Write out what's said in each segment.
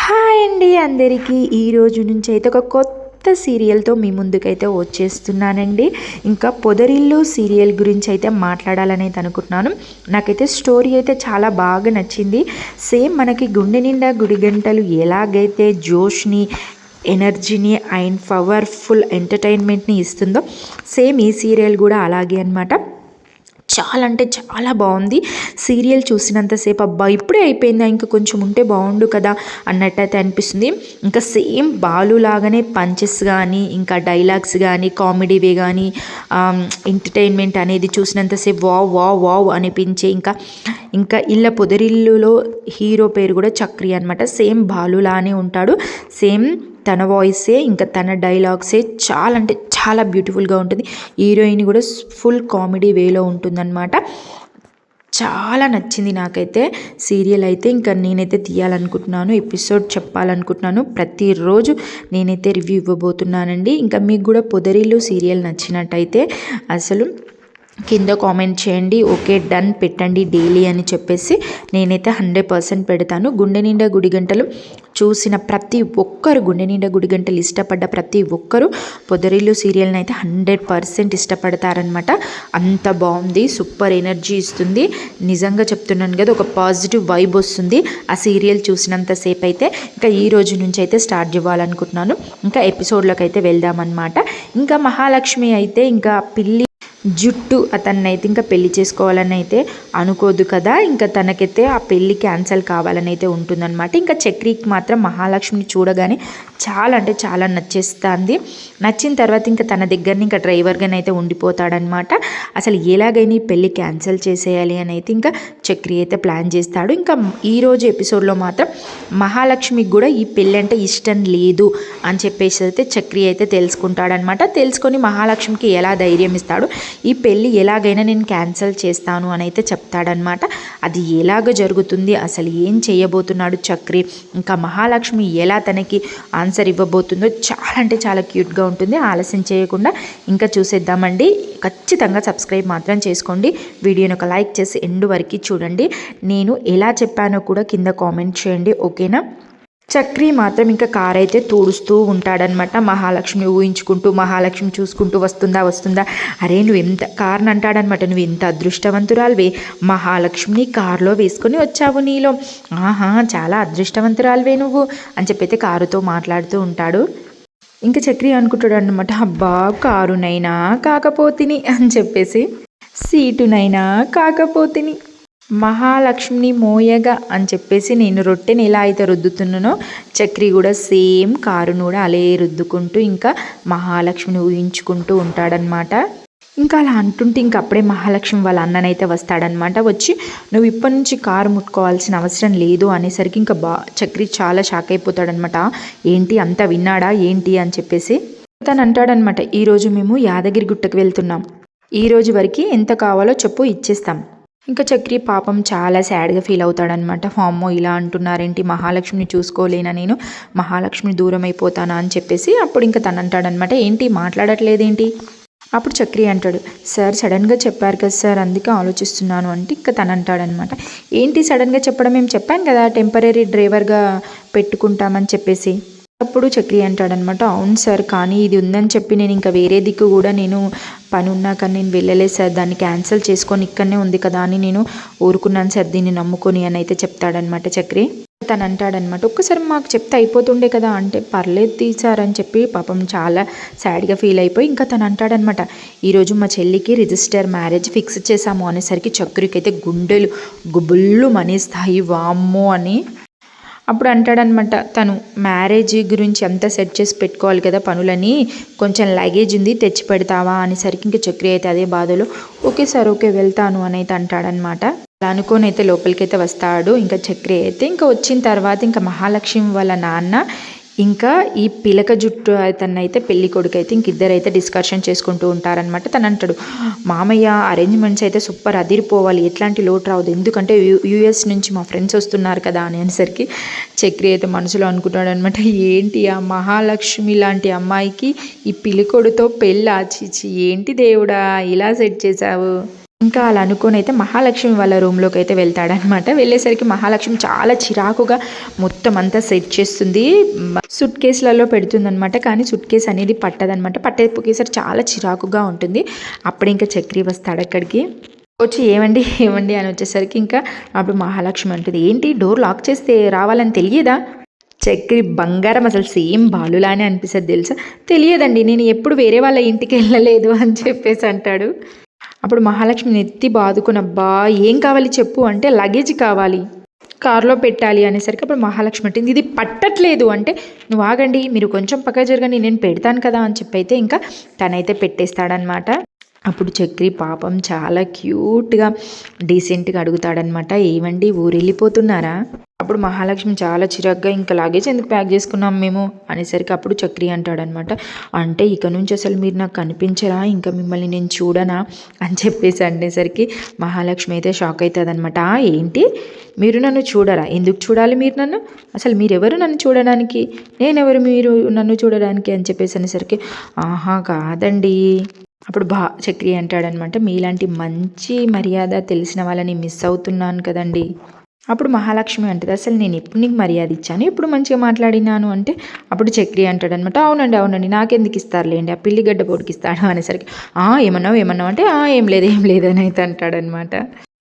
Hi అండి అందరికీ. ఈరోజు నుంచి అయితే ఒక కొత్త సీరియల్తో మీ ముందుకైతే వచ్చేస్తున్నానండి. ఇంకా పొదరిల్లు సీరియల్ గురించి అయితే మాట్లాడాలని అయితే అనుకుంటున్నాను. నాకైతే స్టోరీ అయితే చాలా బాగా నచ్చింది. సేమ్ మనకి గుండె నిండా గుడిగంటలు ఎలాగైతే జోష్ని, ఎనర్జీని అండ్ పవర్ఫుల్ ఎంటర్టైన్మెంట్ని ఇస్తుందో సేమ్ ఈ సీరియల్ కూడా అలాగే అనమాట. చాలా అంటే చాలా బాగుంది. సీరియల్ చూసినంతసేపు అబ్బా ఇప్పుడే అయిపోయిందా, ఇంకా కొంచెం ఉంటే బాగుండు కదా అన్నట్టయితే అనిపిస్తుంది. ఇంకా సేమ్ బాలు లాగానే పంచెస్ కానీ, ఇంకా డైలాగ్స్ కానీ, కామెడీవే కానీ, ఎంటర్టైన్మెంట్ అనేది చూసినంతసేపు వావ్ వావ్ వావ్ అనిపించే ఇంకా ఇంకా ఇళ్ళ పొదరిల్లులో హీరో పేరు కూడా చక్రి అనమాట. సేమ్ బాలులానే ఉంటాడు. సేమ్ తన వాయిసే ఇంకా తన డైలాగ్సే చాలా అంటే చాలా బ్యూటిఫుల్గా ఉంటుంది. హీరోయిన్ కూడా ఫుల్ కామెడీ వేలో ఉంటుందన్నమాట. చాలా నచ్చింది నాకైతే సీరియల్ అయితే. ఇంకా నేనైతే తీయాలనుకుంటున్నాను, ఎపిసోడ్ చెప్పాలనుకుంటున్నాను. ప్రతిరోజు నేనైతే రివ్యూ ఇవ్వబోతున్నానండి. ఇంకా మీకు కూడా పొదరిల్లు సీరియల్ నచ్చినట్టయితే అసలు కింద కామెంట్ చేయండి. ఓకే డన్ పెట్టండి డైలీ అని చెప్పేసి నేనైతే 100% పెడతాను. గుండె నిండా గుడిగంటలు చూసిన ప్రతి ఒక్కరు, గుండె నిండా గుడిగంటలు ఇష్టపడ్డ ప్రతి ఒక్కరు పొదరిల్లు సీరియల్ని అయితే 100% ఇష్టపడతారనమాట. అంత బాగుంది, సూపర్ ఎనర్జీ ఇస్తుంది. నిజంగా చెప్తున్నాను కదా, ఒక పాజిటివ్ వైబ్ వస్తుంది ఆ సీరియల్ చూసినంతసేపు అయితే. ఇంకా ఈ రోజు నుంచి అయితే స్టార్ట్ ఇవ్వాలనుకుంటున్నాను. ఇంకా ఎపిసోడ్లోకి అయితే వెళ్దామన్నమాట. ఇంకా మహాలక్ష్మి అయితే ఇంకా పిల్లి జుట్టు అతన్ని అయితే ఇంకా పెళ్లి చేసుకోవాలని అయితే అనుకోదు కదా. ఇంకా తనకైతే ఆ పెళ్ళి క్యాన్సిల్ కావాలని అయితే ఉంటుందన్నమాట. ఇంకా చక్రికి మాత్రం మహాలక్ష్మిని చూడగానే చాలా అంటే చాలా నచ్చేస్తుంది. నచ్చిన తర్వాత ఇంకా తన దగ్గరని ఇంకా డ్రైవర్గానైతే ఉండిపోతాడనమాట. అసలు ఎలాగైనా ఈ పెళ్ళి క్యాన్సిల్ చేసేయాలి అని అయితే ఇంకా చక్రి అయితే ప్లాన్ చేస్తాడు. ఇంకా ఈరోజు ఎపిసోడ్లో మాత్రం మహాలక్ష్మికి కూడా ఈ పెళ్ళి అంటే ఇష్టం లేదు అని చెప్పేసి అయితే చక్రి అయితే తెలుసుకుంటాడనమాట. తెలుసుకొని మహాలక్ష్మికి ఎలా ధైర్యం ఇస్తాడు, ఈ పెళ్ళి ఎలాగైనా నేను క్యాన్సిల్ చేస్తాను అని అయితే చెప్తాడనమాట. అది ఎలాగ జరుగుతుంది, అసలు ఏం చేయబోతున్నాడు చక్రి, ఇంకా మహాలక్ష్మి ఎలా తనకి ఆన్సర్ ఇవ్వబోతుందో చాలా అంటే చాలా క్యూట్గా ఉంటుంది. ఆలస్యం చేయకుండా ఇంకా చూసేద్దామండి. ఖచ్చితంగా సబ్స్క్రైబ్ మాత్రం చేసుకోండి. వీడియోని ఒక లైక్ చేసి ఎండ్ వరకు చూడండి. నేను ఎలా చెప్పానో కూడా కింద కామెంట్ చేయండి, ఓకేనా. చక్రి మాత్రం ఇంకా కార్ అయితే తూడుస్తూ ఉంటాడనమాట. మహాలక్ష్మి ఊహించుకుంటూ, మహాలక్ష్మి చూసుకుంటూ వస్తుందా. అరే నువ్వు ఎంత కార్ని అంటాడనమాట, నువ్వు ఎంత అదృష్టవంతురాలువే, మహాలక్ష్మిని కారులో వేసుకొని వచ్చావు, నీలో ఆహా చాలా అదృష్టవంతురాలువే నువ్వు అని చెప్పైతే కారుతో మాట్లాడుతూ ఉంటాడు. ఇంకా చక్రి అనుకుంటాడు అనమాట, అబ్బా కారునైనా కాకపోతిని అని చెప్పేసి, సీటునైనా కాకపోతిని, మహాలక్ష్మిని మోయగా అని చెప్పేసి నేను రొట్టెని ఎలా అయితే రుద్దుతున్నానో చక్రి కూడా సేమ్ కారును కూడా అలే రుద్దుకుంటూ ఇంకా మహాలక్ష్మిని ఊహించుకుంటూ ఉంటాడనమాట. ఇంకా అలా అంటుంటే ఇంక అప్పుడే మహాలక్ష్మి వాళ్ళ అన్ననైతే వస్తాడనమాట. వచ్చి నువ్వు ఇప్పటి నుంచి కారు ముట్టుకోవాల్సిన అవసరం లేదు అనేసరికి ఇంకా చక్రి చాలా షాక్ అయిపోతాడనమాట. ఏంటి అంత విన్నాడా ఏంటి అని చెప్పేసి తను అంటాడనమాట, ఈరోజు మేము యాదగిరి గుట్టకు వెళ్తున్నాం, ఈ రోజు వరకు ఎంత కావాలో చెప్పు ఇచ్చేస్తాం. ఇంకా చక్రి పాపం చాలా సాడ్గా ఫీల్ అవుతాడనమాట. అమ్మో ఇలా అంటున్నారేంటి, మహాలక్ష్మిని చూసుకోలేనా నేను, మహాలక్ష్మిని దూరం అయిపోతానా అని చెప్పేసి. అప్పుడు ఇంకా తను అంటాడనమాట, ఏంటి మాట్లాడట్లేదేంటి. అప్పుడు చక్రి అంటాడు, సార్ సడన్గా చెప్పారు కదా సార్, అందుకే ఆలోచిస్తున్నాను అంటే ఇంకా తను అంటాడనమాట, ఏంటి సడన్గా చెప్పడం, మేము చెప్పాను కదా టెంపరీ డ్రైవర్గా పెట్టుకుంటామని చెప్పేసి. అప్పుడు చక్రి అంటాడనమాట, అవును సార్ కానీ ఇది ఉందని చెప్పి నేను ఇంకా వేరే దిక్కు కూడా నేను పని ఉన్నా కానీ నేను వెళ్ళలేదు సార్, దాన్ని క్యాన్సిల్ చేసుకొని ఇక్కడనే ఉంది కదా అని నేను ఊరుకున్నాను సార్ దీన్ని నమ్ముకొని అని అయితే చెప్తాడనమాట చక్రి. తను అంటాడనమాట, ఒక్కసారి మాకు చెప్తే అయిపోతుండే కదా అంటే, పర్లేదు తీసారని చెప్పి పాపం చాలా సాడ్గా ఫీల్ అయిపోయి ఇంకా తను అంటాడనమాట, ఈరోజు మా చెల్లికి రిజిస్టర్ మ్యారేజ్ ఫిక్స్ చేశాము అనేసరికి చక్రికి అయితే గుండెలు గుబుళ్ళు మనేస్తాయి, వామ్మో అని. అప్పుడు అంటాడనమాట, తను మ్యారేజ్ గురించి అంతా సెట్ చేసి పెట్టుకోవాలి కదా పనులని, కొంచెం లగేజ్ ఉంది తెచ్చి పెడతావా అనేసరికి ఇంకా చక్రి అయితే అదే బాధలో ఓకే సార్ ఓకే వెళ్తాను అని అయితే అంటాడనమాట. అలా అనుకొని అయితే లోపలికైతే వస్తాడు. ఇంకా చక్రి అయితే ఇంకా వచ్చిన తర్వాత ఇంకా మహాలక్ష్మి వాళ్ళ నాన్న ఇంకా ఈ పిలక జుట్టు అతన్నైతే పెళ్లి కొడుకు అయితే ఇంక ఇద్దరైతే డిస్కషన్ చేసుకుంటూ ఉంటారనమాట. తను అంటాడు, మామయ్య అరేంజ్మెంట్స్ అయితే సూపర్ అదిరిపోవాలి, ఎట్లాంటి లోటు రావద్దు, ఎందుకంటే యూఎస్ నుంచి మా ఫ్రెండ్స్ వస్తున్నారు కదా అనేసరికి చక్రి అయితే మనసులో అనుకుంటాడు అనమాట, ఏంటి ఆ మహాలక్ష్మి లాంటి అమ్మాయికి ఈ పిలికొడుతో పెళ్ళి ఆచిచి, ఏంటి దేవుడా ఇలా సెట్ చేశావు. ఇంకా అలా అనుకొని అయితే మహాలక్ష్మి వాళ్ళ రూమ్లోకి అయితే వెళ్తాడనమాట. వెళ్ళేసరికి మహాలక్ష్మి చాలా చిరాకుగా మొత్తం అంతా సెట్ చేస్తుంది, సుట్ కేసులలో పెడుతుందనమాట. కానీ సుట్ కేసు అనేది పట్టదనమాట. పట్టేసరికి చాలా చిరాకుగా ఉంటుంది. అప్పుడు ఇంకా చక్రి వస్తాడు అక్కడికి. వచ్చి ఏమండి ఏమండి అని వచ్చేసరికి ఇంకా అప్పుడు మహాలక్ష్మి అంటుంది, ఏంటి డోర్ లాక్ చేస్తే రావాలని తెలియదా? చక్రి బంగారం, అసలు సేమ్ బాలులానే అనిపిస్తుంది తెలుసా. తెలియదండి, నేను ఎప్పుడు వేరే వాళ్ళ ఇంటికి వెళ్ళలేదు అని చెప్పేసి అంటాడు. అప్పుడు మహాలక్ష్మిని ఎత్తి బాదుకుని, అబ్బా ఏం కావాలి చెప్పు అంటే, లగేజ్ కావాలి, కారులో పెట్టాలి అనేసరికి అప్పుడు మహాలక్ష్మి అంటుంది, ఇది పట్టట్లేదు అంటే, నువ్వు ఆగండి, మీరు కొంచెం పక్క జరగండి, నేను పెడతాను కదా అని చెప్పి అయితే ఇంకా తనైతే పెట్టేస్తాడనమాట. అప్పుడు చక్రి పాపం చాలా క్యూట్గా డీసెంట్గా అడుగుతాడనమాట, ఏమండి ఊరు వెళ్ళిపోతున్నారా? అప్పుడు మహాలక్ష్మి చాలా చిరాగ్గా, ఇంకా లగేజ్ ఎందుకు ప్యాక్ చేసుకున్నాం మేము అనేసరికి అప్పుడు చక్రి అంటాడనమాట, అంటే ఇక నుంచి అసలు మీరు నాకు కనిపించరా, ఇంకా మిమ్మల్ని నేను చూడనా అని చెప్పేసి అనేసరికి మహాలక్ష్మి అయితే షాక్ అవుతుంది అనమాట. ఏంటి మీరు నన్ను చూడరా? ఎందుకు చూడాలి మీరు నన్ను? అసలు మీరెవరు నన్ను చూడడానికి? నేనెవరు మీరు నన్ను చూడడానికి అని చెప్పేసి అనేసరికి, ఆహా కాదండి. అప్పుడు చక్రి అంటాడనమాట, మీలాంటి మంచి మర్యాద తెలిసిన వాళ్ళని మిస్ అవుతున్నాను కదండి. అప్పుడు మహాలక్ష్మి అంటుంది, అసలు నేను ఎప్పుడు నీకు మర్యాద ఇచ్చాను, ఎప్పుడు మంచిగా మాట్లాడినాను అంటే, అప్పుడు చక్రి అంటాడనమాట, అవునండి అవునండి నాకెందుకు ఇస్తారులేండి, ఆ పిల్లిగడ్డ పొడికి ఇస్తాడు అనేసరికి, ఏమన్నావు అంటే, ఏం లేదు అని అయితే అంటాడనమాట.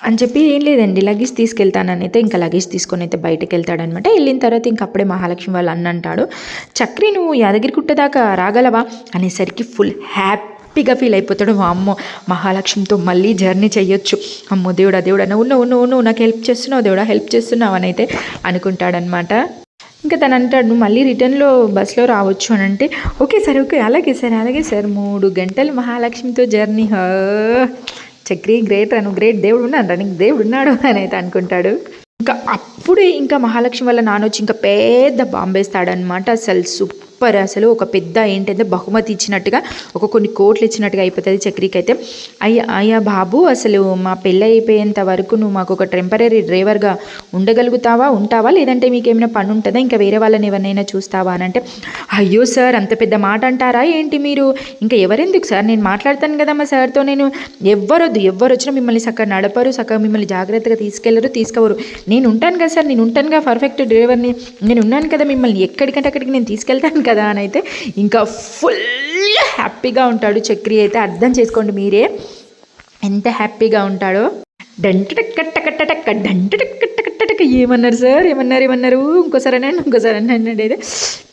అని చెప్పి, ఏం లేదండి లగేజ్ తీసుకెళ్తానని అయితే ఇంకా లగేజ్ తీసుకొని అయితే బయటకు వెళ్తాడనమాట. వెళ్ళిన తర్వాత ఇంక అప్పుడే మహాలక్ష్మి వాళ్ళు అన్న అంటాడు, చక్రి నువ్వు యాదగిరిగుట్ట దాకా రాగలవా అనేసరికి ఫుల్ హ్యాపీగా ఫీల్ అయిపోతాడు. అమ్మో మహాలక్ష్మితో మళ్ళీ జర్నీ చేయొచ్చు, అమ్మో దేవుడా దేవుడా నువ్వు నాకు హెల్ప్ చేస్తున్నావు, దేవుడా హెల్ప్ చేస్తున్నావు అని అయితే అనుకుంటాడనమాట. ఇంకా తను అంటాడు, నువ్వు మళ్ళీ రిటర్న్లో బస్లో రావచ్చు అని అంటే, ఓకే అలాగే సార్ 3 గంటలు మహాలక్ష్మితో జర్నీ, చక్రి గ్రేట్ అను, గ్రేట్, దేవుడు ఉన్నాడు నీకు, దేవుడు ఉన్నాడు అని అయితే అనుకుంటాడు. ఇంకా అప్పుడే ఇంకా మహాలక్ష్మి వాళ్ళ నాన్న వచ్చి ఇంకా పెద్ద బాంబేస్తాడనమాట. అసలు సూపర్, అసలు ఒక పెద్ద ఏంటంటే బహుమతి ఇచ్చినట్టుగా, ఒక కొన్ని కోట్లు ఇచ్చినట్టుగా అయిపోతుంది చక్రికి అయితే. అయ్యా బాబు, అసలు మా పెళ్ళి అయిపోయేంత వరకు నువ్వు మాకు ఒక టెంపరీ డ్రైవర్గా ఉంటావా లేదంటే మీకు ఏమైనా పని ఉంటుందా, ఇంకా వేరే వాళ్ళని ఎవరినైనా చూస్తావా అని అంటే, అయ్యో సార్ అంత పెద్ద మాట అంటారా ఏంటి మీరు, ఇంకా ఎవరెందుకు సార్, నేను మాట్లాడతాను కదా మా సార్తో, నేను ఎవరు వచ్చినా మిమ్మల్ని చక్కగా నడపరు, చక్కగా మిమ్మల్ని జాగ్రత్తగా తీసుకోవరు, నేను ఉంటాను కదా సార్, నేను ఉంటానుగా పర్ఫెక్ట్ డ్రైవర్ని, నేను ఉన్నాను కదా, మిమ్మల్ని ఎక్కడికంటే అక్కడికి నేను తీసుకెళ్తాను కదా అని అయితే ఇంకా ఫుల్ హ్యాపీగా ఉంటాడు చక్రి అయితే. అర్థం చేసుకోండి మీరే ఎంత హ్యాపీగా ఉంటాడో. ఏమన్నారు సార్, ఏమన్నారు ఇంకోసారి అన్నాడు అయితే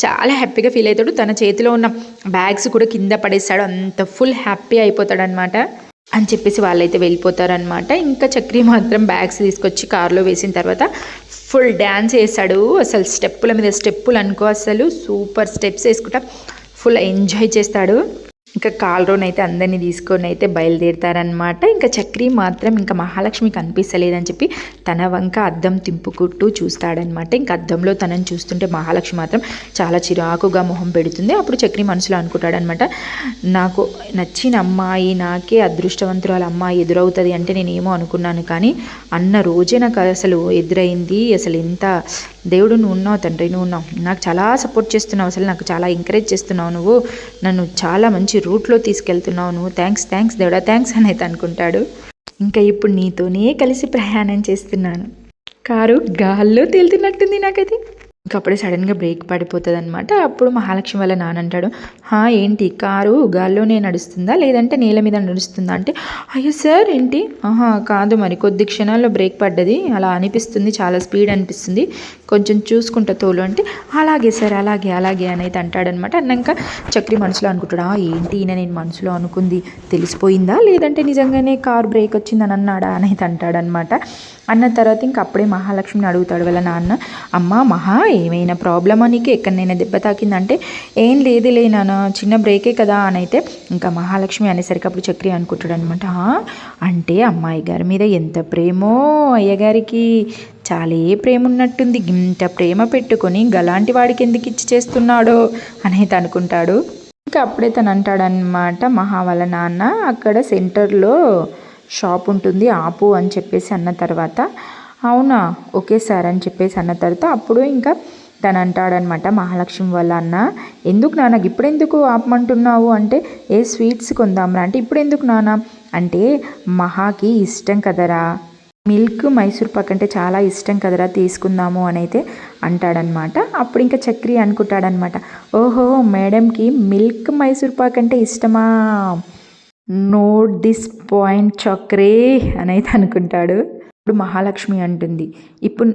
చాలా హ్యాపీగా ఫీల్ అవుతాడు. తన చేతిలో ఉన్న బ్యాగ్స్ కూడా కింద పడేస్తాడు, అంత ఫుల్ హ్యాపీ అయిపోతాడు అనమాట. అని చెప్పేసి వాళ్ళైతే వెళ్ళిపోతారనమాట. ఇంకా చక్రి మాత్రం బ్యాగ్స్ తీసుకొచ్చి కారులో వేసిన తర్వాత ఫుల్ డ్యాన్స్ వేసాడు. అసలు స్టెప్పుల మీద స్టెప్పులు అనుకో, అసలు సూపర్ స్టెప్స్ వేసుకుంటా ఫుల్ ఎంజాయ్ చేస్తాడు. ఇంకా కాల్రోన్ అయితే అందరినీ తీసుకొని అయితే బయలుదేరుతారనమాట. ఇంకా చక్రి మాత్రం ఇంకా మహాలక్ష్మి కనిపిస్తలేదని చెప్పి తన వంక అద్దం తింపుకుంటూ చూస్తాడనమాట. ఇంకా అద్దంలో తనని చూస్తుంటే మహాలక్ష్మి మాత్రం చాలా చిరాకుగా మొహం పెడుతుంది. అప్పుడు చక్రి మనసులో అనుకుంటాడనమాట, నాకు నచ్చిన అమ్మాయి, నాకే అదృష్టవంతురాలు అమ్మాయి ఎదురవుతుంది అంటే నేనేమో అనుకున్నాను, కానీ అన్న రోజే నాకు అసలు ఎదురైంది. అసలు ఎంత దేవుడు నువ్వు ఉన్నావు తండ్రి, నువ్వు ఉన్నావు, నాకు చాలా సపోర్ట్ చేస్తున్నావు, అసలు నాకు చాలా ఎంకరేజ్ చేస్తున్నావు, నువ్వు నన్ను చాలా మంచి రూట్లో తీసుకెళ్తున్నావు, నువ్వు థ్యాంక్స్ దేవుడా థ్యాంక్స్ అని అయితే అనుకుంటాడు. ఇంకా ఇప్పుడు నీతోనే కలిసి ప్రయాణం చేస్తున్నాను, కారు గాల్లో తేలుతున్నట్టుంది నాకైతే. ఇంకా అప్పుడే సడన్గా బ్రేక్ పడిపోతుంది అనమాట. అప్పుడు మహాలక్ష్మి వాళ్ళ నాన్న అంటాడు, ఏంటి కారు గాల్లోనే నడుస్తుందా లేదంటే నేల మీద నడుస్తుందా అంటే, అయ్యో సార్ ఏంటి, కాదు మరి కొద్ది క్షణాల్లో బ్రేక్ పడ్డది, అలా అనిపిస్తుంది, చాలా స్పీడ్ అనిపిస్తుంది, కొంచెం చూసుకుంటా తోలు అంటే, అలాగే సార్ అలాగే అని అయితే అంటాడనమాట. అన్నాక చక్రి మనసులో అనుకుంటాడు, ఏంటి ఈయన నేను మనసులో అనుకుంది తెలిసిపోయిందా లేదంటే నిజంగానే కారు బ్రేక్ వచ్చిందని అన్నాడా అని అయితే అంటాడనమాట. అన్న తర్వాత ఇంక అప్పుడే మహాలక్ష్మిని అడుగుతాడు వాళ్ళ నాన్న, మహా ఏమైనా ప్రాబ్లమా నీకు, ఎక్కడైనా దెబ్బ తాకిందంటే, ఏం లేదులే నాన్న చిన్న బ్రేకే కదా అని అయితే ఇంకా మహాలక్ష్మి అనేసరికి అప్పుడు చక్రి అనుకుంటాడు అనమాట. అంటే అమ్మాయి గారి మీద ఎంత ప్రేమో అయ్యగారికి, చాలా ప్రేమ ఉన్నట్టుంది, ఇంత ప్రేమ పెట్టుకొని గలాంటి వాడికి ఎందుకు ఇచ్చి చేస్తున్నాడో అనేది అనుకుంటాడు. ఇంకా అప్పుడే తను అంటాడనమాట, మహా వాళ్ళ నాన్న అక్కడ సెంటర్లో షాప్ ఉంటుంది ఆపు అని చెప్పేసి అన్న తర్వాత, అవునా ఓకే సార్ అని చెప్పేసి అన్న తర్వాత అప్పుడు ఇంకా తను అంటాడనమాట మహాలక్ష్మి వాళ్ళ అన్న, ఎందుకు నాన్న ఇప్పుడెందుకు ఆపమంటున్నావు అంటే, స్వీట్స్ కొందాంరా అంటే, ఇప్పుడు ఎందుకు నాన్న అంటే మహాకి ఇష్టం కదరా, మిల్క్ మైసూర్ పాక్ అంటే చాలా ఇష్టం కదరా, తీసుకుందాము అని అయితే అంటాడనమాట. అప్పుడు ఇంకా చక్రి అనుకుంటాడనమాట, ఓహో మేడంకి మిల్క్ మైసూర్ పాక్ అంటే ఇష్టమా, నోట్ దిస్ పాయింట్ చక్రే అని అయితే అనుకుంటాడు. ఇప్పుడు మహాలక్ష్మి అంటుంది, ఇప్పుడు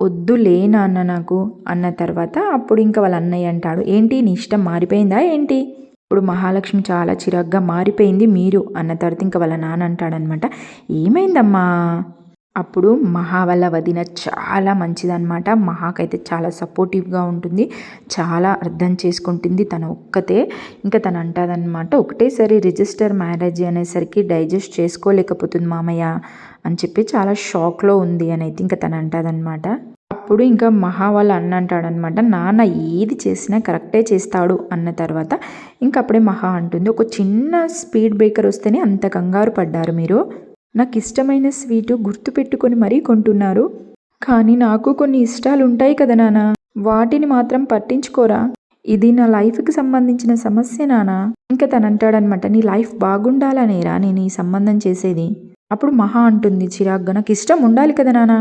వద్దులే నాన్న నాకు అన్న తర్వాత అప్పుడు ఇంకా వాళ్ళ అన్నయ్య అంటాడు, ఏంటి నీ ఇష్టం మారిపోయిందా ఏంటి. ఇప్పుడు మహాలక్ష్మి చాలా చిరాగ్గా, మారిపోయింది మీరు అన్న తర్వాత ఇంకా వాళ్ళ నాన్న అంటాడనమాట, ఏమైందమ్మా. అప్పుడు మహా వాళ్ళ వదిన చాలా మంచిదన్నమాట. మహాకైతే చాలా సపోర్టివ్గా ఉంటుంది, చాలా అర్థం చేసుకుంటుంది తన ఒక్కతే. ఇంకా తను అంటాదన్నమాట, ఒకటేసారి రిజిస్టర్ మ్యారేజ్ అనేసరికి డైజెస్ట్ చేసుకోలేకపోతుంది మామయ్య అని చెప్పి చాలా షాక్లో ఉంది అని అయితే ఇంకా తను అంటాదన్నమాట. అప్పుడు ఇంకా మహా వాళ్ళ అన్న అంటాడనమాట, నాన్న ఏది చేసినా కరెక్టే చేస్తాడు అన్న తర్వాత ఇంకా అప్పుడే మహా అంటుంది, ఒక చిన్న స్పీడ్ బ్రేకర్ వస్తేనే అంత కంగారు పడ్డారు మీరు, నాకు ఇష్టమైన స్వీటు గుర్తుపెట్టుకొని మరీ కొంటున్నారు, కానీ నాకు కొన్ని ఇష్టాలు ఉంటాయి కదా నాన్న, వాటిని మాత్రం పట్టించుకోరా, ఇది నా లైఫ్కి సంబంధించిన సమస్య నానా. ఇంకా తను అంటాడనమాట, నీ లైఫ్ బాగుండాలనేరా నేను ఈ సంబంధం చేసేది. అప్పుడు మహా అంటుంది చిరాగ్గా, నాకు ఇష్టం ఉండాలి కదా నాన్న.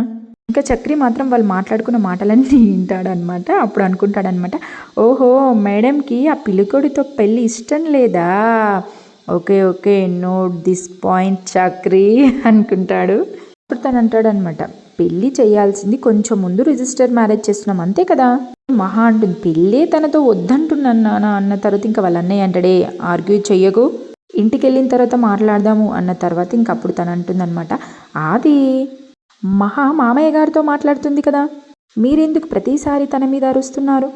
ఇంకా చక్రి మాత్రం వాళ్ళు మాట్లాడుకున్న మాటలన్నీ వింటాడనమాట. అప్పుడు అనుకుంటాడనమాట, ఓహో మేడంకి ఆ పిల్లికొడితో పెళ్ళి ఇష్టం లేదా, okay okay note this point Chakri అనుకుంటాడు. ఇప్పుడు తను అంటాడనమాట, పెళ్ళి చేయాల్సింది కొంచెం ముందు రిజిస్టర్ మ్యారేజ్ చేస్తున్నాం అంతే కదా. మహా అంటుంది, పెళ్ళే తనతో వద్దంటున్నాను నాన్న అన్న తర్వాత ఇంకా వాళ్ళ అన్నయ్య అంటాడే, ఆర్గ్యూ చెయ్యకు, ఇంటికి వెళ్ళిన తర్వాత మాట్లాడదాము అన్న తర్వాత ఇంకప్పుడు తను అంటుందన్నమాట, అది మహా మామయ్య గారితో మాట్లాడుతుంది కదా, మీరెందుకు ప్రతిసారి తన మీద అరుస్తున్నారు,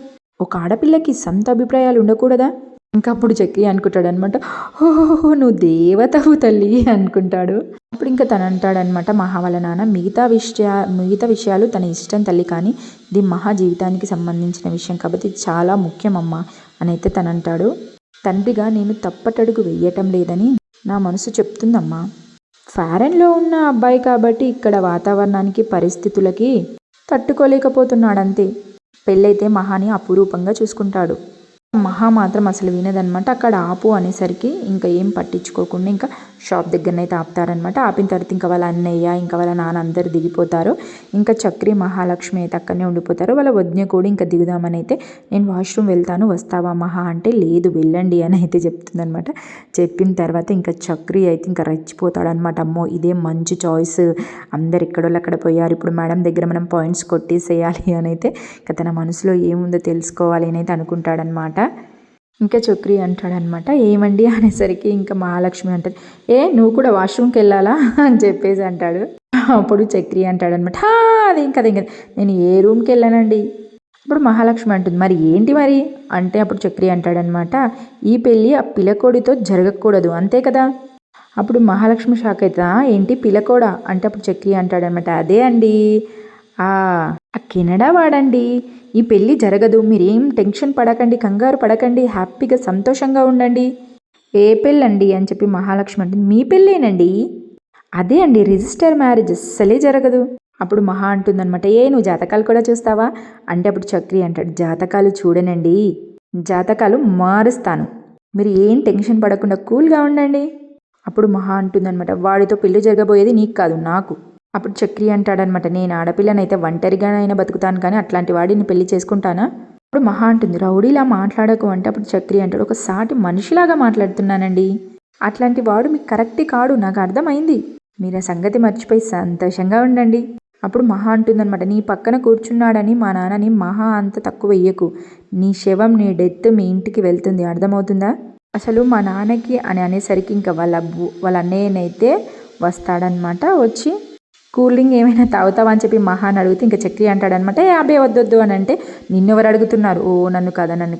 ఒక ఆడపిల్లకి సొంత అభిప్రాయాలు ఉండకూడదా. ఇంకప్పుడు చక్రి అనుకుంటాడు అనమాట, ఓహో నువ్వు దేవతవు తల్లి అనుకుంటాడు. అప్పుడు ఇంకా తను అంటాడనమాట, మహా వాళ్ళ నాన్న మిగతా విషయాలు తన ఇష్టం తల్లి, కానీ ఇది మహా జీవితానికి సంబంధించిన విషయం కాబట్టి ఇది చాలా ముఖ్యమమ్మా అని అయితే తను అంటాడు. తండ్రిగా నేను తప్పటడుగు వెయ్యటం లేదని నా మనసు చెప్తుందమ్మా, ఫారెన్లో ఉన్న అబ్బాయి కాబట్టి ఇక్కడ వాతావరణానికి పరిస్థితులకి తట్టుకోలేకపోతున్నాడంతే, పెళ్ళైతే మహాని అపురూపంగా చూసుకుంటాడు. మహా మాత్రం అసలు వినదనమాట. అక్కడ ఆపు అనేసరికి ఇంకా ఏం పట్టించుకోకుండా ఇంకా షాప్ దగ్గరనైతే ఆపుతారనమాట. ఆపిన తర్వాత ఇంకా వాళ్ళ అన్నయ్య ఇంకా వాళ్ళ నాన్న అందరు దిగిపోతారు. ఇంకా చక్రి మహాలక్ష్మి అయితే అక్కడనే ఉండిపోతారు. వాళ్ళ వదిన కూడా ఇంకా దిగుదామని అయితే, నేను వాష్రూమ్ వెళ్తాను వస్తావా మహా అంటే, లేదు వెళ్ళండి అని అయితే చెప్తుందనమాట. చెప్పిన తర్వాత ఇంకా చక్రి అయితే ఇంకా రెచ్చిపోతాడనమాట, అమ్మో ఇదే మంచి చాయిస్, అందరు ఎక్కడోళ్ళు అక్కడ పోయారు, ఇప్పుడు మేడం దగ్గర మనం పాయింట్స్ కొట్టేసేయాలి అని అయితే ఇంకా తన మనసులో ఏముందో తెలుసుకోవాలి అని అయితే అనుకుంటాడనమాట. ఇంకా చక్రి అంటాడనమాట, ఏమండి అనేసరికి ఇంకా మహాలక్ష్మి అంటది, నువ్వు కూడా వాష్రూమ్కి వెళ్ళాలా అని చెప్పేసి అంటాడు. అప్పుడు చక్రి అంటాడనమాట, అదేం కదా నేను ఏ రూమ్కి వెళ్ళానండి. అప్పుడు మహాలక్ష్మి అంటుంది, మరి ఏంటి మరి అంటే అప్పుడు చక్రి అంటాడనమాట, ఈ పెళ్ళి ఆ పిల్లకోడితో జరగకూడదు అంతే కదా. అప్పుడు మహాలక్ష్మి షాక్ అవుతా, ఏంటి పిల్లకోడా అంటే అప్పుడు చక్రి అంటాడనమాట, అదే అండి ఆ కెనడా వాడండి, ఈ పెళ్ళి జరగదు, మీరేం టెన్షన్ పడకండి, కంగారు పడకండి, హ్యాపీగా సంతోషంగా ఉండండి. ఏ పెళ్ళండి అని చెప్పి మహాలక్ష్మి అంటుంది, మీ పెళ్ళేనండి, అదే అండి రిజిస్టర్ మ్యారేజ్, అస్సలే జరగదు. అప్పుడు మహా అంటుందన్నమాట, నువ్వు జాతకాలు కూడా చూస్తావా అంటే అప్పుడు చక్రి అంటాడు, జాతకాలు చూడనండి, జాతకాలు మారుస్తాను, మీరు ఏం టెన్షన్ పడకుండా కూల్గా ఉండండి. అప్పుడు మహా అంటుందన్నమాట, వాడితో పెళ్ళి జరగబోయేది నీకు కాదు నాకు. అప్పుడు చక్రి అంటాడనమాట, నేను ఆడపిల్లనైతే ఒంటరిగానైనా బతుకుతాను కానీ అట్లాంటి వాడిని పెళ్లి చేసుకుంటానా. అప్పుడు మహా అంటుంది, రౌడీలా మాట్లాడకు అంటే అప్పుడు చక్రి అంటాడు, ఒక సాటి మనిషిలాగా మాట్లాడుతున్నానండి, అట్లాంటి వాడు మీకు కరెక్టే కాడు, నాకు అర్థమైంది, మీరు ఆ సంగతి మర్చిపోయి సంతోషంగా ఉండండి. అప్పుడు మహా అంటుందన్నమాట, నీ పక్కన కూర్చున్నాడని మా నాన్నని మహా అంత తక్కువ వెయ్యకు, నీ శవం నీ డెత్ మీ ఇంటికి వెళ్తుంది, అర్థమవుతుందా. అసలు మా నాన్నకి అని అనేసరికి ఇంకా వాళ్ళ అన్నయ్యనైతే వస్తాడనమాట. వచ్చి కూల్ డ్రింక్ ఏమైనా తాగుతావా అని చెప్పి మహాన్ అడిగితే ఇంకా చక్రి అంటాడనమాట, అబ్బే వద్దొద్దు అని అంటే, నిన్నెవరు అడుగుతున్నారు, నన్ను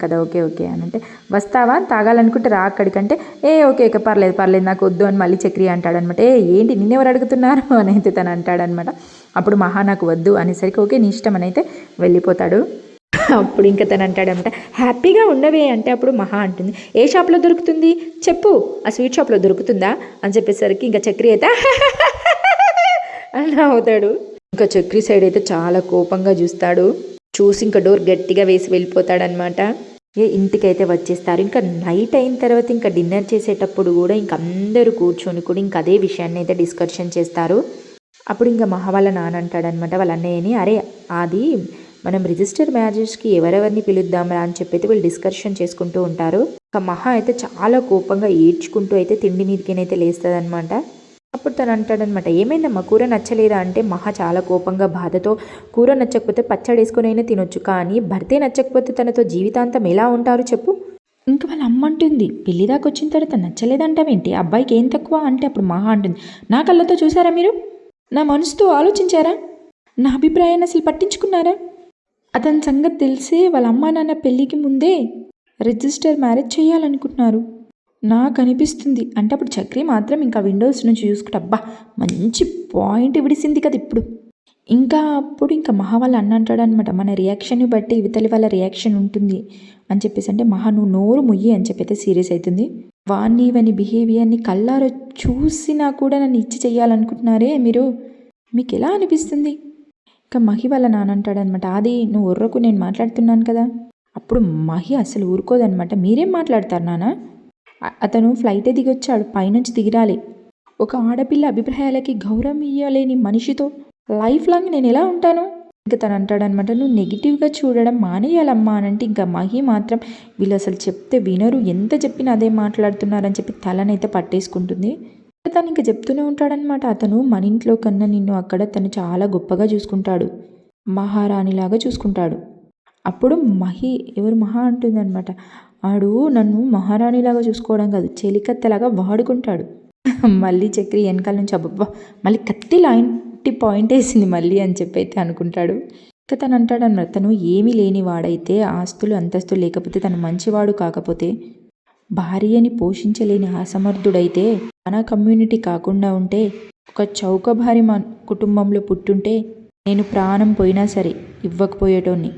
కదా ఓకే ఓకే అని అంటే, వస్తావా తాగాలనుకుంటే రా అక్కడికంటే, ఓకే ఓకే పర్లేదు నాకు వద్దు అని మళ్ళీ చక్రి అంటాడనమాట, ఏంటి నిన్నెవరు అడుగుతున్నారు అని అయితే తను అంటాడనమాట. అప్పుడు మహా నాకు వద్దు అనేసరికి ఓకే నీ ఇష్టం అని అయితే వెళ్ళిపోతాడు. అప్పుడు ఇంకా తను అంటాడనమాట, హ్యాపీగా ఉండవే అంటే అప్పుడు మహా అంటుంది, ఏ షాప్లో దొరుకుతుంది చెప్పు, ఆ స్వీట్ షాప్లో దొరుకుతుందా అని చెప్పేసరికి ఇంకా చక్రి అయితే అలా అవుతాడు. ఇంకా చక్రి సైడ్ అయితే చాలా కోపంగా చూస్తాడు. చూసి ఇంకా డోర్ గట్టిగా వేసి వెళ్ళిపోతాడనమాట. ఇంటికైతే వచ్చేస్తారు. ఇంకా నైట్ అయిన తర్వాత ఇంకా డిన్నర్ చేసేటప్పుడు కూడా ఇంక అందరూ కూర్చొని కూడా ఇంకా అదే విషయాన్ని అయితే డిస్కషన్ చేస్తారు. అప్పుడు ఇంకా మహా వాళ్ళ నాన్న అంటాడనమాట వాళ్ళ అన్నయ్యని, అరే అది మనం రిజిస్టర్ మ్యారేజ్కి ఎవరెవరిని పిలుద్దాంరా అని చెప్పి అయితే వీళ్ళు డిస్కషన్ చేసుకుంటూ ఉంటారు. ఇంకా మహా అయితే చాలా కోపంగా ఏడ్చుకుంటూ అయితే తిండి మీదకినైతే లేస్తుంది అనమాట. అప్పుడు తను అంటాడనమాట, ఏమైందమ్మా కూర నచ్చలేదా అంటే మహా చాలా కోపంగా బాధతో, కూర నచ్చకపోతే పచ్చడి వేసుకొని అయినా తినొచ్చు, కానీ భర్తే నచ్చకపోతే తనతో జీవితాంతం ఎలా ఉంటారు చెప్పు. ఇంకా వాళ్ళ అమ్మ అంటుంది, పెళ్లి దాకా వచ్చిన తర్వాత నచ్చలేదంటావేంటి, అబ్బాయికి ఏం తక్కువ అంటే అప్పుడు మహా అంటుంది, నా కళ్ళతో చూసారా మీరు, నా మనసుతో ఆలోచించారా, నా అభిప్రాయాన్ని అసలు పట్టించుకున్నారా, అతని సంగతి తెలిసే వాళ్ళ అమ్మా నాన్న పెళ్ళికి ముందే రిజిస్టర్ మ్యారేజ్ చేయాలనుకుంటున్నారు నాకు అనిపిస్తుంది అంటే. అప్పుడు చక్రి మాత్రం ఇంకా విండోస్ నుంచి చూసుకుంటే, అబ్బా మంచి పాయింట్ విడిసింది కదా ఇప్పుడు. ఇంకా అప్పుడు ఇంకా మహా వాళ్ళ అన్న అంటాడనమాట, మన రియాక్షన్ని బట్టి ఇవతలి వాళ్ళ రియాక్షన్ ఉంటుంది అని చెప్పేసి అంటే, మహా నువ్వు నోరు ముయ్యి అని చెప్పి అయితే సీరియస్ అవుతుంది. వాని బిహేవియర్ని కళ్ళారో చూసినా కూడా నన్ను ఇచ్చి చెయ్యాలనుకుంటున్నారే మీరు, మీకు ఎలా అనిపిస్తుంది. ఇంకా మహి వాళ్ళ నాన్న అంటాడనమాట, అది నువ్వు ఉర్రకు, నేను మాట్లాడుతున్నాను కదా. అప్పుడు మహి అసలు ఊరుకోదనమాట, మీరేం మాట్లాడతారు నాన్న, అతను ఫ్లైటే దిగొచ్చాడు, పైనుంచి దిగిరాలి, ఒక ఆడపిల్ల అభిప్రాయాలకి గౌరవం ఇవ్వలేని మనిషితో లైఫ్ లాంగ్ నేను ఎలా ఉంటాను. ఇంకా తను అంటాడనమాట, నువ్వు నెగిటివ్గా చూడడం మానేయాలమ్మా అని అంటే, ఇంకా మహి మాత్రం వీళ్ళు అసలు చెప్తే వినరు, ఎంత చెప్పినా అదే మాట్లాడుతున్నారని చెప్పి తలనైతే పట్టేసుకుంటుంది. తను ఇంకా చెప్తూనే ఉంటాడనమాట, అతను మన ఇంట్లో కన్నా నిన్ను అక్కడ తను చాలా గొప్పగా చూసుకుంటాడు, మహారాణిలాగా చూసుకుంటాడు. అప్పుడు ఎవరు మహా అంటుందన్నమాట, ఆడు నన్ను మహారాణిలాగా చూసుకోవడం కాదు, చెలికత్తెలాగా వాడుకుంటాడు. మళ్ళీ చక్రి వెనకాల నుంచి అబ్బబ్బా మళ్ళీ కత్తి లాంటి పాయింట్ వేసింది మళ్ళీ అని చెప్పి అయితే అనుకుంటాడు. ఇంకా తను అంటాడన్నమాట, తను ఏమీ లేని వాడైతే, ఆస్తులు అంతస్తులు లేకపోతే, తను మంచివాడు కాకపోతే, భార్యని పోషించలేని అసమర్థుడైతే, మన కమ్యూనిటీ కాకుండా ఉంటే, ఒక చౌకబారి కుటుంబంలో పుట్టుంటే నేను ప్రాణం పోయినా సరే ఇవ్వకపోయేటోని.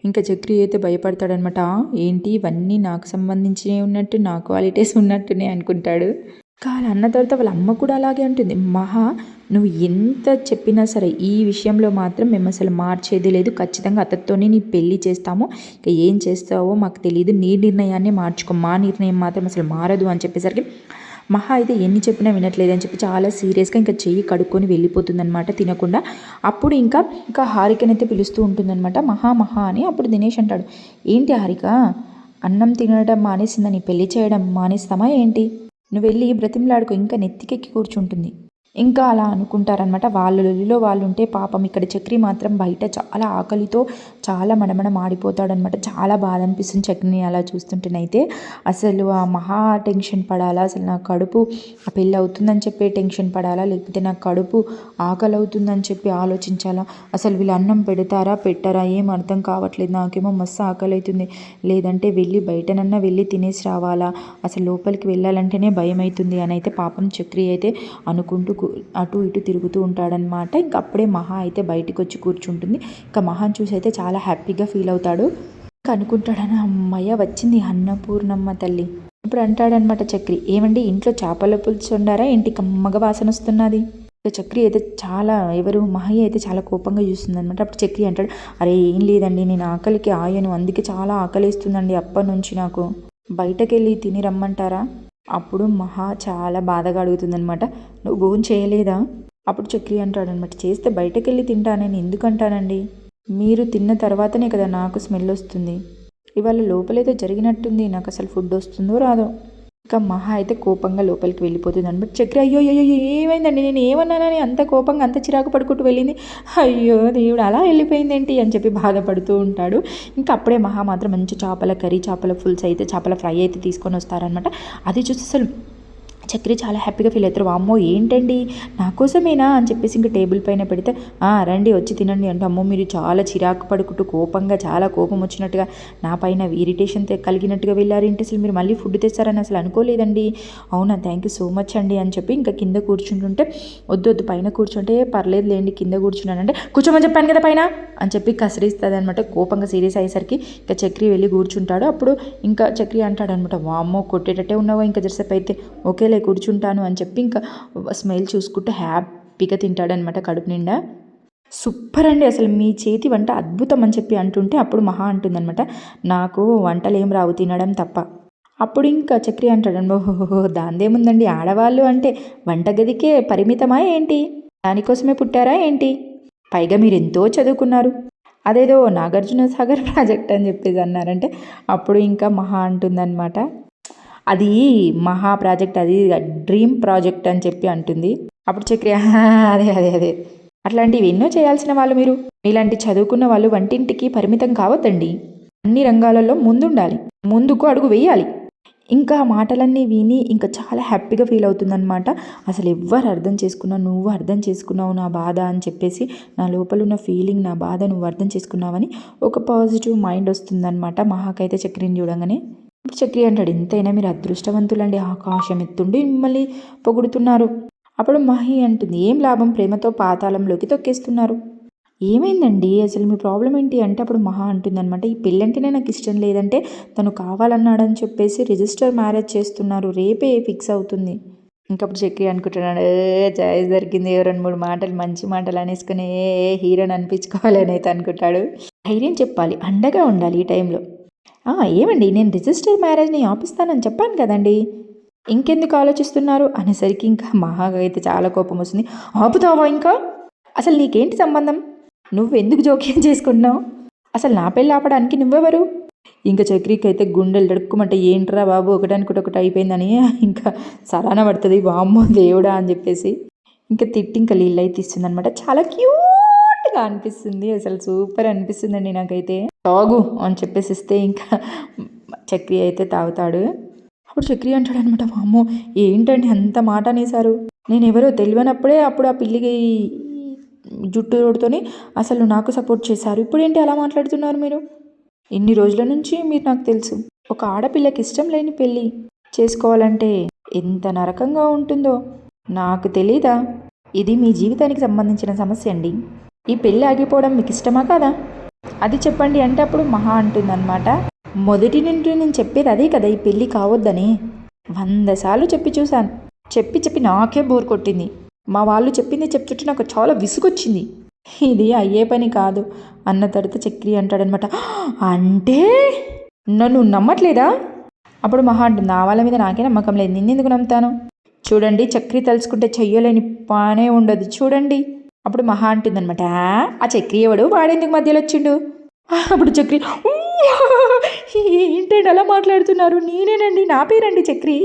ఇంకా చక్రి అయితే భయపడతాడనమాట, ఏంటి ఇవన్నీ నాకు సంబంధించినవి ఉన్నట్టు, నా క్వాలిటీస్ ఉన్నట్టునే అనుకుంటాడు. కాలు అన్న తర్వాత వాళ్ళ అమ్మ కూడా అలాగే అంటుంది, మహా నువ్వు ఎంత చెప్పినా సరే ఈ విషయంలో మాత్రం మేము అసలు మార్చేది లేదు, ఖచ్చితంగా అతనితోనే నీ పెళ్ళి చేస్తాము, ఇంకా ఏం చేస్తావో మాకు తెలియదు, నీ నిర్ణయాన్ని మార్చుకో, మా నిర్ణయం మాత్రం అసలు మారదు అని చెప్పేసరికి మహా అయితే ఎన్ని చెప్పినా వినట్లేదు అని చెప్పి చాలా సీరియస్గా ఇంకా చెయ్యి కడుక్కొని వెళ్ళిపోతుందనమాట తినకుండా. అప్పుడు ఇంకా హారికనైతే పిలుస్తూ ఉంటుందన్నమాట, మహా అని. అప్పుడు దినేష్ అంటాడు, ఏంటి హారిక, అన్నం తినడం మానేసిందని పెళ్లి చేయడం మానేస్తామా ఏంటి, నువ్వు వెళ్ళి బ్రతిమలాడుకో, ఇంకా నెత్తికెక్కి కూర్చుంటుంది. ఇంకా అలా అనుకుంటారనమాట. వాళ్ళలో వాళ్ళు ఉంటే పాపం ఇక్కడ చక్రి మాత్రం బయట చాలా ఆకలితో చాలా మడమడ మాడిపోతాడనమాట. చాలా బాధ అనిపిస్తుంది చక్రిని అలా చూస్తుంటేనైతే. అసలు ఆ మహా టెన్షన్ పడాలా, అసలు నా కడుపు ఆ పెళ్ళి అవుతుందని చెప్పి టెన్షన్ పడాలా, లేకపోతే నా కడుపు ఆకలి అవుతుందని చెప్పి ఆలోచించాలా, అసలు వీళ్ళు అన్నం పెడతారా పెట్టారా ఏం అర్థం కావట్లేదు, నాకేమో మస్తు ఆకలి అవుతుంది, లేదంటే వెళ్ళి బయటనన్నా వెళ్ళి తినేసి రావాలా, అసలు లోపలికి వెళ్ళాలంటేనే భయం అవుతుంది అని అయితే పాపం చక్రి అయితే అనుకుంటూ అటు ఇటు తిరుగుతూ ఉంటాడనమాట. ఇంక అప్పుడే మహా అయితే బయటికి వచ్చి కూర్చుంటుంది. ఇంకా మహాని చూసి అయితే చాలా హ్యాపీగా ఫీల్ అవుతాడు. ఇంకా అనుకుంటాడని, అమ్మయ్య వచ్చింది అన్నపూర్ణమ్మ తల్లి. ఇప్పుడు అంటాడనమాట చక్రి, ఏమండి ఇంట్లో చేపల పులుసు వండారా ఏంటి, కమ్మగా వాసన వస్తున్నది. ఇక చక్రి అయితే మహయ్య అయితే చాలా కోపంగా చూస్తుంది అనమాట. అప్పుడు చక్రి అంటాడు, అరే ఏం లేదండి, నేను ఆకలికి ఆయను, అందుకే చాలా ఆకలిస్తుందండి అప్పటి నుంచి, నాకు బయటకెళ్ళి తిని రమ్మంటారా. అప్పుడు మహా చాలా బాధగా అడుగుతుందనమాట, నువ్వు భోజనం చేయలేదా. అప్పుడు చక్రి అంటాడనమాట, చేస్తే బయటకెళ్ళి తింటానని ఎందుకంటానండి, మీరు తిన్న తర్వాతనే కదా నాకు స్మెల్ వస్తుంది, ఇవాళ లోపలేదో జరిగినట్టుంది, నాకు అసలు ఫుడ్ వస్తుందో రాదో. ఇంకా మహా అయితే కోపంగా లోపలికి వెళ్ళిపోతుంది అనమాట. చక్రి అయ్యో ఏమైందండి, నేను ఏమన్నానని అంత కోపంగా అంత చిరాకు పడుకుంటూ వెళ్ళింది, అయ్యో దేవుడు అలా వెళ్ళిపోయిందేంటి అని చెప్పి బాధపడుతూ ఉంటాడు. ఇంకా అప్పుడే మహా మాత్రం మంచి చేపల కర్రీ, చేపల పులుసు అయితే, చేపల ఫ్రై అయితే తీసుకొని వస్తారనమాట. అది చూసి అసలు చక్రి చాలా హ్యాపీగా ఫీల్ అవుతారు. అమ్మో ఏంటండి నా కోసమేనా అని చెప్పేసి ఇంకా టేబుల్ పైన పెడితే, రండి వచ్చి తినండి అంటే, అమ్మో మీరు చాలా చిరాకు పడుకుంటూ కోపంగా, చాలా కోపం వచ్చినట్టుగా, నా పైన ఇరిటేషన్ కలిగినట్టుగా వెళ్ళారేంటి, అసలు మీరు మళ్ళీ ఫుడ్ తెస్తారని అసలు అనుకోలేదండి, అవునా థ్యాంక్ యూ సో మచ్ అండి అని చెప్పి ఇంకా కింద కూర్చుంటుంటే, వద్దు పైన కూర్చుంటే పర్లేదు లేండి కింద కూర్చున్నానంటే, కూర్చోమని చెప్పాను కదా పైన అని చెప్పి కసిరిస్తుంది అనమాట. కోపంగా సీరియస్ అయ్యేసరికి ఇంకా చక్రి వెళ్ళి కూర్చుంటాడు. అప్పుడు ఇంకా చక్రి అంటాడు అనమాట, వామ్మో కొట్టేటట్టే ఉన్నావా, ఇంకా జరసేపు అయితే ఓకేలే కూర్చుంటాను అని చెప్పి ఇంకా స్మెల్ చూసుకుంటూ హ్యాపీగా తింటాడనమాట కడుపు నిండా. సూపర్ అండి, అసలు మీ చేతి వంట అద్భుతం అని చెప్పి అంటుంటే అప్పుడు మహా అంటుందన్నమాట, నాకు వంటలు ఏం రావు తినడం తప్ప. అప్పుడు ఇంకా చక్రి అంటాడు, ఓహోహో దాందేముందండి, ఆడవాళ్ళు అంటే వంటగదికే పరిమితమా ఏంటి, దానికోసమే పుట్టారా ఏంటి, పైగా మీరు ఎంతో చదువుకున్నారు, అదేదో నాగార్జున సాగర్ ప్రాజెక్ట్ అని చెప్పేసి అన్నారంటే అప్పుడు ఇంకా మహా అంటుందన్నమాట, అది మహా ప్రాజెక్ట్, అది డ్రీమ్ ప్రాజెక్ట్ అని చెప్పి అంటుంది. అప్పుడు చక్రి అదే అదే అదే అట్లాంటివి ఎన్నో చేయాల్సిన వాళ్ళు మీరు, ఇలాంటి చదువుకున్న వాళ్ళు వంటింటికి పరిమితం కావద్దండి, అన్ని రంగాలలో ముందుండాలి, ముందుకు అడుగు వేయాలి. ఇంకా మాటలన్నీ విని ఇంకా చాలా హ్యాపీగా ఫీల్ అవుతుందన్నమాట. అసలు ఎవ్వరు అర్థం చేసుకున్నావు, నువ్వు అర్థం చేసుకున్నావు నా బాధ అని చెప్పేసి, నా లోపల ఉన్న ఫీలింగ్, నా బాధ నువ్వు అర్థం చేసుకున్నావని ఒక పాజిటివ్ మైండ్ వస్తుందన్నమాట మహాకైతే చక్రిని చూడంగానే. ఇప్పుడు చక్రి అంటాడు, ఎంతైనా మీరు అదృష్టవంతులండి, ఆకాశం ఎత్తుండి మిమ్మల్ని పొగుడుతున్నారు. అప్పుడు మహి అంటుంది, ఏం లాభం, ప్రేమతో పాతాళంలోకి తొక్కేస్తున్నారు, ఏమైందండి అసలు మీ ప్రాబ్లం ఏంటి అంటే అప్పుడు మహా అంటుందన్నమాట, ఈ పెళ్ళంటేనే నాకు ఇష్టం లేదంటే తను కావాలన్నాడని చెప్పేసి రిజిస్టర్ మ్యారేజ్ చేస్తున్నారు, రేపే ఫిక్స్ అవుతుంది. ఇంకప్పుడు చక్రి అనుకుంటున్నాడు, చాయిస్ దొరికింది, 2-3 మాటలు మంచి మాటలు అనేసుకుని హీరోని అనిపించుకోవాలని అయితే అనుకుంటాడు. ధైర్యం చెప్పాలి, అండగా ఉండాలి ఈ టైంలో. ఏమండి నేను రిజిస్టర్ మ్యారేజ్ని ఆపిస్తానని చెప్పాను కదండి, ఇంకెందుకు ఆలోచిస్తున్నారు అనేసరికి ఇంకా మహాగా అయితే చాలా కోపం వస్తుంది. ఆపుతావా ఇంకా, అసలు నీకేంటి సంబంధం, నువ్వెందుకు జోక్యం చేసుకుంటున్నావు, అసలు నా పెళ్ళి ఆపడానికి నువ్వెవరు. ఇంకా చక్రికి అయితే గుండెలు దడుక్కుమంటే, ఏంట్రా బాబు ఒకటానికొకటి ఒకటి అయిపోయిందని ఇంకా సరాన పడుతుంది, వామ్మో దేవుడా అని చెప్పేసి ఇంకా తిట్టి ఇంకా నీళ్ళు అయితే ఇస్తుందనమాట. చాలా క్యూట్గా అనిపిస్తుంది, అసలు సూపర్ అనిపిస్తుందండి నాకైతే. తాగు అని చెప్పేసి ఇస్తే ఇంకా చక్రి అయితే తాగుతాడు. అప్పుడు చక్రి అంటాడు అనమాట, వామ్మో ఏంటండి అంత మాట అనేసారు, నేను ఎవరో తెలియనప్పుడే అప్పుడు ఆ పిల్లికి జుట్టు రోడ్తోని అసలు నాకు సపోర్ట్ చేశారు, ఇప్పుడేంటి అలా మాట్లాడుతున్నారు మీరు, ఇన్ని రోజుల నుంచి మీరు నాకు తెలుసు, ఒక ఆడపిల్లకి ఇష్టం లేని పెళ్ళి చేసుకోవాలంటే ఎంత నరకంగా ఉంటుందో నాకు తెలీదా, ఇది మీ జీవితానికి సంబంధించిన సమస్య అండి, ఈ పెళ్ళి ఆగిపోవడం మీకు ఇష్టమా కాదా, అది చెప్పండి అంటే అప్పుడు మహా అంటుందన్నమాట, మొదటి నుండి నేను చెప్పేది అదే కదా, ఈ పెళ్ళి కావద్దని 100 సార్లు చెప్పి చూశాను, చెప్పి నాకే బోర్ కొట్టింది, మా వాళ్ళు చెప్పింది చెప్తుంటే నాకు చాలా విసుగొచ్చింది, ఇది అయ్యే పని కాదు అన్న తర్వాత చక్రి అంటాడనమాట, అంటే నన్ను నమ్మట్లేదా. అప్పుడు మహా అంటుంది, నా వాళ్ళ మీద నాకే నమ్మకం లేదు, నిన్నెందుకు నమ్ముతాను, చూడండి చక్రి తలుచుకుంటే చెయ్యలేని పనే ఉండదు చూడండి. అప్పుడు మహా అంటుందనమాట, ఆ చక్రి ఎవడు, వాడెందుకు మధ్యలో వచ్చిండు. అప్పుడు చక్రి, ఏంటండి అలా మాట్లాడుతున్నారు, నేనేనండి, నా పేరండి చక్రి,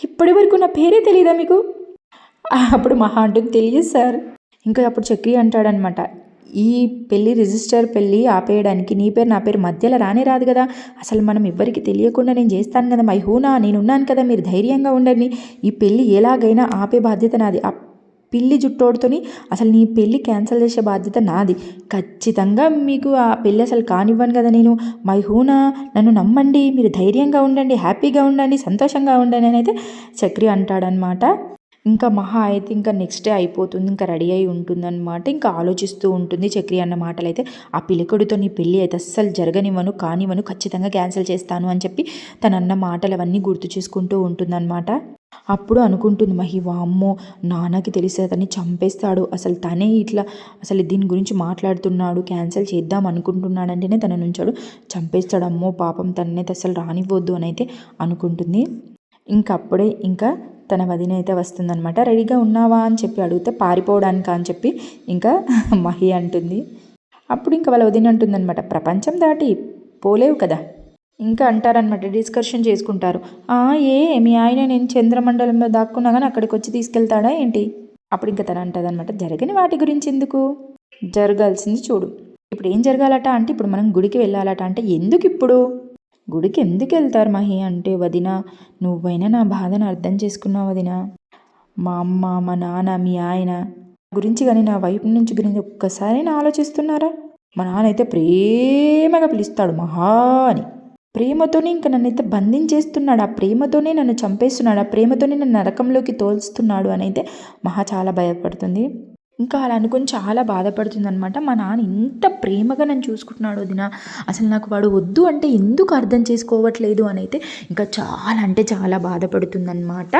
ఇప్పటి వరకు నా పేరే తెలీదా మీకు. అప్పుడు మహా అంటుంది, తెలియదు సార్. ఇంకా అప్పుడు చక్రి అంటాడనమాట, ఈ పెళ్ళి రిజిస్టర్ పెళ్ళి ఆపేయడానికి నీ పేరు నా పేరు మధ్యలో రానే రాదు కదా, అసలు మనం ఎవ్వరికి తెలియకుండా నేను చేస్తాను కదా, మై హూనా నేనున్నాను కదా, మీరు ధైర్యంగా ఉండండి, ఈ పెళ్ళి ఎలాగైనా ఆపే బాధ్యత నాది, ఆ పిల్లి జుట్టోడుతోని అసలు నీ పెళ్ళి క్యాన్సిల్ చేసే బాధ్యత నాది, ఖచ్చితంగా మీకు ఆ పెళ్ళి అసలు కానివ్వను కదా నేను, మై హూనా నన్ను నమ్మండి, మీరు ధైర్యంగా ఉండండి, హ్యాపీగా ఉండండి, సంతోషంగా ఉండండి అని అయితే చక్రి అంటాడనమాట. ఇంకా మహా అయితే ఇంకా నెక్స్ట్ డే అయిపోతుంది, ఇంకా రెడీ అయి ఉంటుందన్నమాట, ఇంకా ఆలోచిస్తూ ఉంటుంది చక్రి అన్న మాటలు అయితే, ఆ పిల్లకొడితో నీ పెళ్ళి అయితే అస్సలు జరగనివ్వను, కానివ్వను, ఖచ్చితంగా క్యాన్సిల్ చేస్తాను అని చెప్పి తనన్న మాటలు అవన్నీ గుర్తు చేసుకుంటూ ఉంటుందన్నమాట. అప్పుడు అనుకుంటుంది మహి, వామ్మో నాన్నకి తెలిసి అతన్ని చంపేస్తాడు, అసలు తనే ఇట్లా అసలు దీని గురించి మాట్లాడుతున్నాడు, క్యాన్సిల్ చేద్దాం అనుకుంటున్నాడంటేనే తన నుంచాడు, చంపేస్తాడు, అమ్మో పాపం తననైతే అసలు రానివ్వద్దు అని అయితే అనుకుంటుంది. ఇంకప్పుడే ఇంకా తన వదిన అయితే వస్తుందనమాట, రెడీగా ఉన్నావా అని చెప్పి అడిగితే పారిపోవడానికా అని చెప్పి ఇంకా మహి అంటుంది. అప్పుడు ఇంకా వాళ్ళ వదిన అంటుందన్నమాట, ప్రపంచం దాటి పోలేవు కదా, ఇంకా అంటారనమాట, డిస్కషన్ చేసుకుంటారు, మీ ఆయన నేను చంద్రమండలంలో దాక్కున్నా కానీ అక్కడికి వచ్చి తీసుకెళ్తాడా ఏంటి. అప్పుడు ఇంకా తను అంటుంది అనమాట, జరగని వాటి గురించి ఎందుకు, జరగాల్సింది చూడు, ఇప్పుడు ఏం జరగాలట అంటే ఇప్పుడు మనం గుడికి వెళ్ళాలట అంటే, ఎందుకు ఇప్పుడు గుడికి ఎందుకు వెళ్తారు మహి అంటే, వదిన నువ్వైనా నా బాధను అర్థం చేసుకున్నావు వదిన, మా అమ్మ మా నాన్న మీ ఆయన గురించి కానీ నా వైపు నుంచి గురించి ఒక్కసారైనా ఆలోచిస్తున్నారా, మా నాన్న అయితే ప్రేమగా పిలుస్తాడు మహా అని, ప్రేమతోనే ఇంకా నన్నైతే బంధించేస్తున్నాడు, ఆ ప్రేమతోనే నన్ను చంపేస్తున్నాడు, ఆ ప్రేమతోనే నన్ను నరకంలోకి తోలుస్తున్నాడు అని అయితే మహా చాలా భయపడుతుంది. ఇంకా అలా అనుకుని చాలా బాధపడుతుందనమాట. మా నాన్న ఇంత ప్రేమగా నన్ను చూసుకుంటున్నాడు వదిన, అసలు నాకు వాడు వద్దు అంటే ఎందుకు అర్థం చేసుకోవట్లేదు అని అయితే ఇంకా చాలా అంటే చాలా బాధపడుతుందనమాట.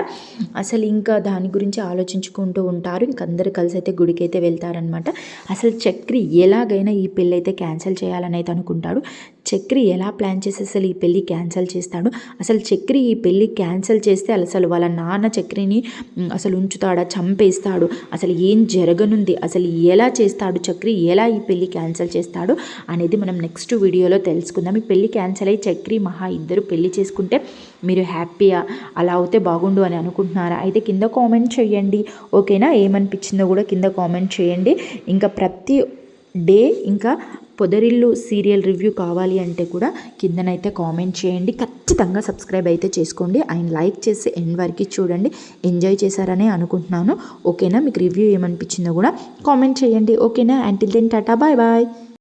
అసలు ఇంకా దాని గురించి ఆలోచించుకుంటూ ఉంటారు. ఇంక అందరూ కలిసి అయితే గుడికైతే వెళ్తారనమాట. అసలు చక్రి ఎలాగైనా ఈ పెళ్ళి అయితే క్యాన్సిల్ చేయాలని అయితే అనుకుంటాడు. చక్రి ఎలా ప్లాన్ చేసి అసలు ఈ పెళ్ళి క్యాన్సిల్ చేస్తాడు, అసలు చక్రి ఈ పెళ్ళి క్యాన్సిల్ చేస్తే అసలు వాళ్ళ నాన్న చక్రిని అసలు ఉంచుతాడా, చంపేస్తాడు, అసలు ఏం జరగనుంది, అసలు ఎలా చేస్తాడు చక్రి, ఎలా ఈ పెళ్ళి క్యాన్సిల్ చేస్తాడు అనేది మనం నెక్స్ట్ వీడియోలో తెలుసుకుందాం. ఈ పెళ్ళి క్యాన్సిల్ అయ్యి చక్రి మహా ఇద్దరు పెళ్ళి చేసుకుంటే మీరు హ్యాపీగా అలా అవుతే బాగుండు అని అనుకుంటున్నారా? అయితే కింద కామెంట్ చేయండి, ఓకేనా? ఏమనిపించిందో కూడా కింద కామెంట్ చేయండి. ఇంకా ప్రతి డే ఇంకా పొదరిల్లు సీరియల్ రివ్యూ కావాలి అంటే కూడా కిందనైతే కామెంట్ చేయండి. ఖచ్చితంగా సబ్స్క్రైబ్ అయితే చేసుకోండి అండ్ లైక్ చేసి ఎండ్ వరకు చూడండి. ఎంజాయ్ చేశారనే అనుకుంటున్నాను, ఓకేనా? మీకు రివ్యూ ఏమనిపించిందో కూడా కామెంట్ చేయండి, ఓకేనా? Until then tata, bye bye.